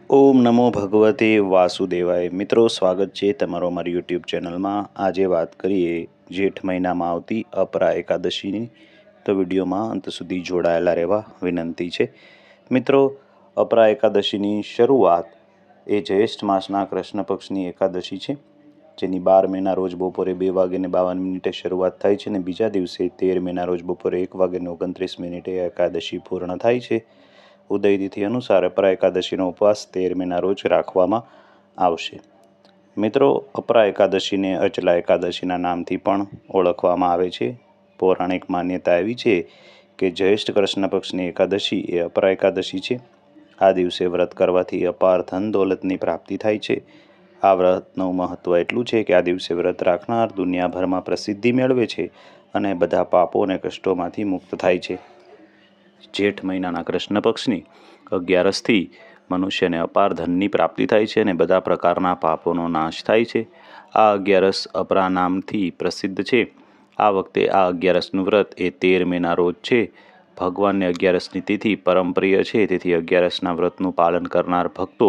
ઓમ નમો ભગવતે વાસુદેવાય. મિત્રો, સ્વાગત છે તમારો અમારી યુટ્યુબ ચેનલમાં. આજે વાત કરીએ જેઠ મહિનામાં આવતી અપરા એકાદશીની. તો વિડીયોમાં અંત સુધી જોડાયેલા રહેવા વિનંતી છે. મિત્રો, અપરા એકાદશીની શરૂઆત એ જ્યેષ્ઠ માસના કૃષ્ણ પક્ષની એકાદશી છે, જેની 12 મેના રોજ બપોરે 2:52 શરૂઆત થાય છે અને બીજા દિવસે 13 મેના રોજ બપોરે 1:29 એકાદશી પૂર્ણ થાય છે. ઉદયતિથિ અનુસાર અપરા એકાદશીનો ઉપવાસ 13 મેના રોજ રાખવામાં આવશે. મિત્રો, અપરા એકાદશીને અચલા એકાદશીના નામથી પણ ઓળખવામાં આવે છે. પૌરાણિક માન્યતા એવી છે કે જ્યેષ્ઠ કૃષ્ણ પક્ષની એકાદશી એ અપરા એકાદશી છે. આ દિવસે વ્રત કરવાથી અપાર ધન દોલતની પ્રાપ્તિ થાય છે. આ વ્રતનું મહત્વ એટલું છે કે આ દિવસે વ્રત રાખનાર દુનિયાભરમાં પ્રસિદ્ધિ મેળવે છે અને બધા પાપો અને કષ્ટોમાંથી મુક્ત થાય છે. જેઠ મહિનાના કૃષ્ણ પક્ષની 11થી મનુષ્યને અપાર ધનની પ્રાપ્તિ થાય છે અને બધા પ્રકારના પાપોનો નાશ થાય છે. આ 11 અપરા નામથી પ્રસિદ્ધ છે. આ વખતે આ 11નું વ્રત એ 13 મેના રોજ છે. ભગવાનને 11ની તિથિ પરમ પ્રિય છે, તેથી 11ના વ્રતનું પાલન કરનાર ભક્તો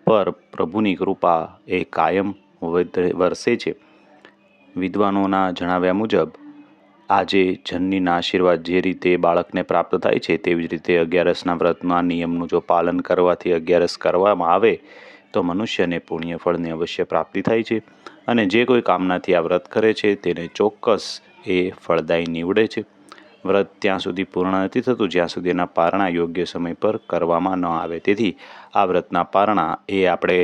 પર પ્રભુની કૃપા એ કાયમ વરસે છે. વિદ્વાનોના જણાવ્યા મુજબ આજે જનનીના આશીર્વાદ જે રીતે બાળકને પ્રાપ્ત થાય છે, તેવી જ રીતે 11ના વ્રતના નિયમનું જો પાલન કરવાથી 11 કરવામાં આવે તો મનુષ્યને પુણ્ય ફળની અવશ્ય પ્રાપ્તિ થાય છે અને જે કોઈ કામનાથી આ વ્રત કરે છે તેને ચોક્કસ એ ફળદાયી નીવડે છે. વ્રત ત્યાં સુધી પૂર્ણ નથી થતું જ્યાં સુધી એના પારણા યોગ્ય સમય પર કરવામાં ન આવે. તેથી આ વ્રતના પારણા એ આપણે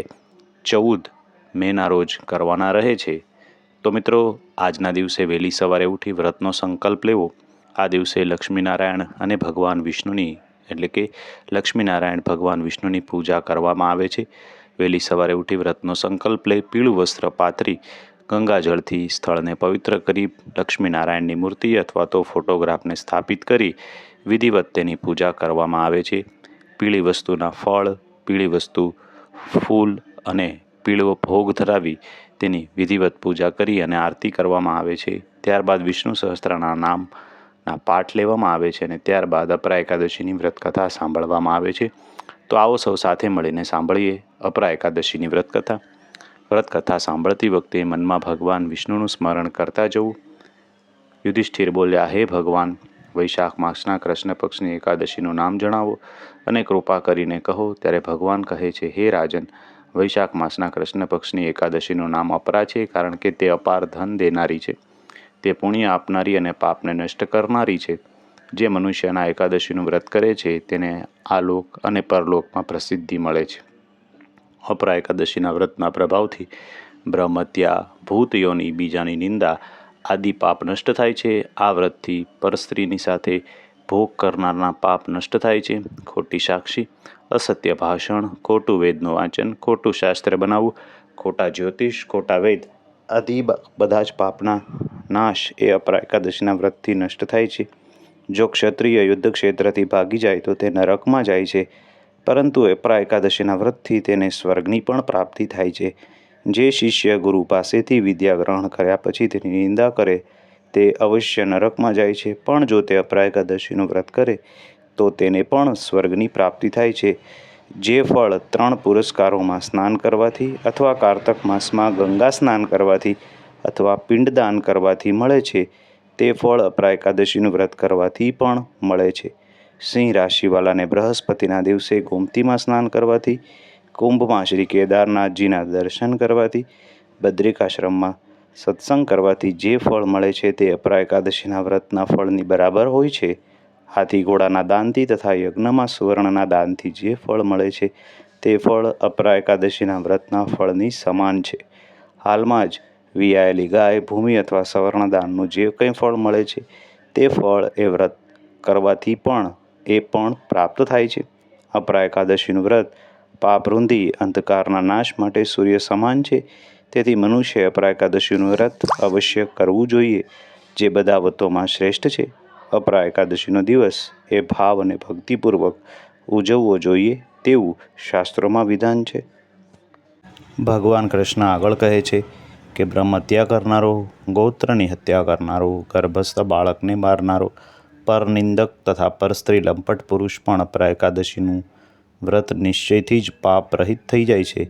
14 મેના રોજ કરવાના રહે છે. તો મિત્રો, આજના દિવસે વહેલી સવારે ઉઠી વ્રતનો સંકલ્પ લેવો. આ દિવસે લક્ષ્મીનારાયણ અને ભગવાન વિષ્ણુની એટલે કે લક્ષ્મીનારાયણ ભગવાન વિષ્ણુની પૂજા કરવામાં આવે છે. વહેલી સવારે ઉઠી વ્રતનો સંકલ્પ લઈ પીળું વસ્ત્ર પાથરી ગંગાજળથી સ્થળને પવિત્ર કરી લક્ષ્મીનારાયણની મૂર્તિ અથવા તો ફોટોગ્રાફને સ્થાપિત કરી વિધિવત તેની પૂજા કરવામાં આવે છે. પીળી વસ્તુના ફળ, પીળી વસ્તુ, ફૂલ અને પીળો ભોગ ધરાવી તેની વિધિવત પૂજા કરી અને આરતી કરવામાં આવે છે. ત્યારબાદ વિષ્ણુ સહસ્ત્રના નામના પાઠ લેવામાં આવે છે અને ત્યારબાદ અપરા એકાદશીની વ્રતકથા સાંભળવામાં આવે છે. તો આવો સૌ સાથે મળીને સાંભળીએ અપરા એકાદશીની વ્રતકથા. વ્રતકથા સાંભળતી વખતે મનમાં ભગવાન વિષ્ણુનું સ્મરણ કરતા જવું. યુધિષ્ઠિર બોલ્યા, હે ભગવાન, વૈશાખ માસના કૃષ્ણ પક્ષની એકાદશીનું નામ જણાવો અને કૃપા કરીને કહો. ત્યારે ભગવાન કહે છે, હે રાજન, વૈશાખ માસના કૃષ્ણ પક્ષની એકાદશીનું નામ અપરા છે, કારણ કે તે અપાર ધન દેનારી છે. તે પુણ્ય આપનારી અને પાપને નષ્ટ કરનારી છે. જે મનુષ્યના એકાદશીનું વ્રત કરે છે તેને આલોક અને પરલોકમાં પ્રસિદ્ધિ મળે છે. અપરા એકાદશીના વ્રતના પ્રભાવથી બ્રહ્મત્યા, ભૂતયોની, બીજાની નિંદા આદિ પાપ નષ્ટ થાય છે. આ વ્રતથી પરસ્ત્રીની સાથે ભોગ કરનારના પાપ નષ્ટ થાય છે. ખોટી સાક્ષી, અસત્ય ભાષણ, ખોટું વેદનું વાંચન, ખોટું શાસ્ત્ર બનાવવું, ખોટા જ્યોતિષ, ખોટા વેદ આદિ બધા જ પાપના નાશ એ અપરા એકાદશીના વ્રતથી નષ્ટ થાય છે. જો ક્ષત્રિય યુદ્ધ ક્ષેત્રથી ભાગી જાય તો તે નરકમાં જાય છે, પરંતુ અપરા એકાદશીના વ્રતથી તેને સ્વર્ગની પણ પ્રાપ્તિ થાય છે. જે શિષ્ય ગુરુ પાસેથી વિદ્યા ગ્રહણ કર્યા પછી તેની નિંદા કરે તે અવશ્ય નરકમાં જાય છે, પણ જો તે અપરા એકાદશીનું વ્રત કરે તો તેને પણ સ્વર્ગની પ્રાપ્તિ થાય છે. જે ફળ 3 પુરસ્કારોમાં સ્નાન કરવાથી અથવા કારતક માસમાં ગંગા સ્નાન કરવાથી અથવા પિંડદાન કરવાથી મળે છે, તે ફળ અપરા એકાદશીનું વ્રત કરવાથી પણ મળે છે. સિંહ રાશિવાલાને બૃહસ્પતિના દિવસે ગોમતીમાં સ્નાન કરવાથી, કુંભમાં શ્રી કેદારનાથજીના દર્શન કરવાથી, બદ્રિકાશ્રમમાં સત્સંગ કરવાથી જે ફળ મળે છે તે અપરા એકાદશીના વ્રતના ફળની બરાબર હોય છે. હાથી ઘોડાના દાનથી તથા યજ્ઞમાં સુવર્ણના દાનથી જે ફળ મળે છે તે ફળ અપરા એકાદશીના વ્રતના ફળની સમાન છે. હાલમાં જ વિયાયેલી ગાય, ભૂમિ અથવા સવર્ણ દાનનું જે કંઈ ફળ મળે છે તે ફળ એ વ્રત કરવાથી પણ પ્રાપ્ત થાય છે. અપરા એકાદશીનું વ્રત પાપરુંધી અંધકારના નાશ માટે સૂર્ય સમાન છે. તેથી મનુષ્ય અપરા એકાદશીનું વ્રત અવશ્ય કરવું જોઈએ, જે બધા વ્રતોમાં શ્રેષ્ઠ છે. અપરા એકાદશીનો દિવસ એ ભાવ અને ભક્તિપૂર્વક ઉજવવો જોઈએ તેવું શાસ્ત્રોમાં વિધાન છે. ભગવાન કૃષ્ણ આગળ કહે છે કે બ્રહ્મહત્યા કરનારો, ગોત્રની હત્યા કરનારો, ગર્ભસ્થ બાળકને મારનારો, પરનિંદક તથા પરસ્ત્રી લંપટ પુરુષ પણ અપરા એકાદશીનું વ્રત નિશ્ચયથી જ પાપ રહિત થઈ જાય છે.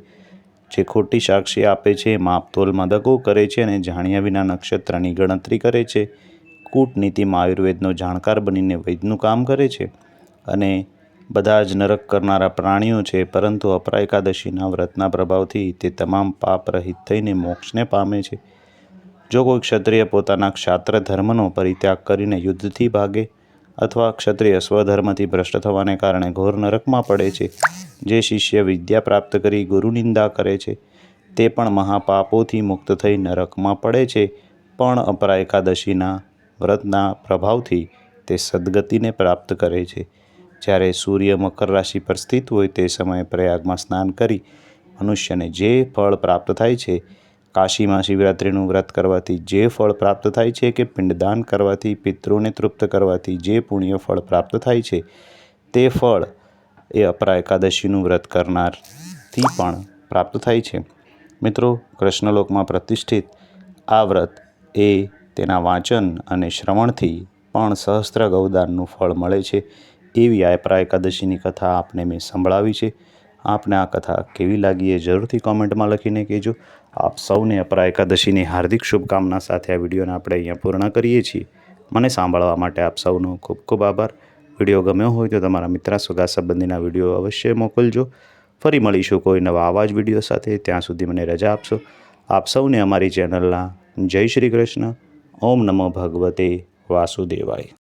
જે ખોટી સાક્ષી આપે છે, માપતોલમાં દગો કરે છે અને જાણ્યા વિના નક્ષત્રની ગણતરી કરે છે, કૂટનીતિમાં આયુર્વેદનો જાણકાર બનીને વૈદ્યનું કામ કરે છે અને બધા જ નરક કરનારા પ્રાણીઓ છે, પરંતુ અપરા એકાદશીના વ્રતના પ્રભાવથી તે તમામ પાપ રહિત થઈને મોક્ષને પામે છે. જો કોઈ ક્ષત્રિય પોતાના ક્ષાત્ર ધર્મનો પરિત્યાગ કરીને યુદ્ધથી ભાગે અથવા ક્ષત્રિય સ્વધર્મથી ભ્રષ્ટ થવાને કારણે ઘોર નરકમાં પડે છે, જે શિષ્ય વિદ્યા પ્રાપ્ત કરી ગુરુ નિંદા કરે છે તે પણ મહાપાપોથી મુક્ત થઈ નરકમાં પડે છે, પણ અપરા એકાદશીના વ્રતના પ્રભાવથી તે સદગતિને પ્રાપ્ત કરે છે. જ્યારે સૂર્ય મકર રાશિ પર સ્થિત હોય તે સમયે પ્રયાગમાં સ્નાન કરી મનુષ્યને જે ફળ પ્રાપ્ત થાય છે, કાશીમાં શિવરાત્રિનું વ્રત કરવાથી જે ફળ પ્રાપ્ત થાય છે કે પિંડદાન કરવાથી પિતૃને તૃપ્ત કરવાથી જે પુણ્ય ફળ પ્રાપ્ત થાય છે, તે ફળ એ અપરા એકાદશીનું વ્રત કરનારથી પણ પ્રાપ્ત થાય છે. મિત્રો, કૃષ્ણલોકમાં પ્રતિષ્ઠિત આ વ્રત એ તેના વાંચન અને શ્રવણથી પણ સહસ્ત્ર ગૌદાનનું ફળ મળે છે. એવી આ અપરા એકાદશીની કથા આપને મેં સંભળાવી છે. આપને આ કથા કેવી લાગી એ જરૂરથી કોમેન્ટમાં લખીને કહેજો. આપ સૌને અપરા એકાદશીની હાર્દિક શુભકામના સાથે આ વિડીયોને આપણે અહીંયા પૂર્ણ કરીએ છીએ. મને સાંભળવા માટે આપ સૌનો ખૂબ ખૂબ આભાર. વિડીયો ગમ્યો હોય તો તમારા મિત્ર સગા સંબંધીના વિડીયો અવશ્ય મોકલજો. ફરી મળીશું કોઈ નવા આવા જ વિડીયો સાથે. ત્યાં સુધી મને રજા આપશો. આપ સૌને અમારી ચેનલના જય શ્રી કૃષ્ણ. ઓમ નમો ભગવતે વાસુદેવાય.